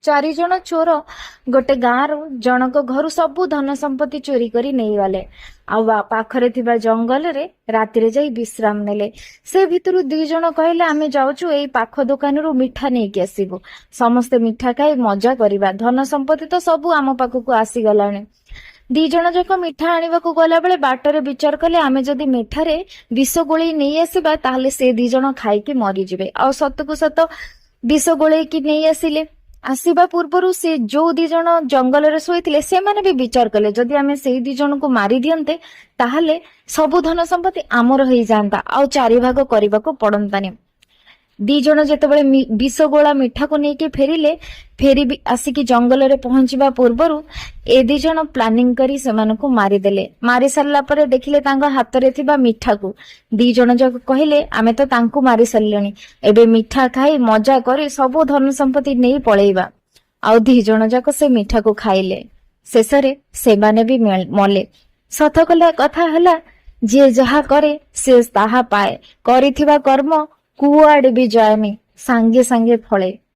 चारि जण चोर गोटे गाँव जनक घर सबु धन संपत्ति चोरी करी नहीं गले। पाखरे थिबा जंगल रे रातिरे जाई विश्राम नेले। से भितरु 2 जण कहले आमे जाउछु एई पाख दुकान रु मिठा नहीं के आसीबो, समस्ते मिठा खाई मजा करिबा, धन संपत्ति तो सबु आम पाखकु आसी गलाने। 2 जण जक मिठा आनिबाकू गला बेले बाटरे विचार कले आमे जदि मिठारे विष गोळेई नहीं आसीबा ताहले से 2 जण खाइकी मरी जिवे। आ सतकु सत विष गोळेई नहीं आसिले। आसीबा पूर्वरु से जो 2 जण जंगल रे सोइथिले से माने भी विचार कले जदि आमे सेई 2 जण को मारी दियंते ताहले सबु धन संपत्ति आमर होई जानता आ 4 भाग करिबाकू पड़ंतानी। 2 जण जेतेबेले विष गोळा मिठा को नेकी फेरी भी आसिकी जंगल रे पहुंचीबा पूर्वरु ए 2 जण प्लानिंग करी सेमानकू मारी देले। मारी सारला परे देखिले तांगा हाथ रे थिबा मिठा को। 2 जण जक कहिले आमे तो तांकू मारी सल्लणी, एबे मिठा खाई मजा करी सबो धन संपत्ति नहीं पळेइबा। आ 2 जण जक से मिठा को खाइले। शेषरे सेमाने भी मले। सत कला कथा हला जे जहा करे से ताहा पाए, करिथिबा कर्म कुआडे भी जाएनी, सांगे सांगे फळे।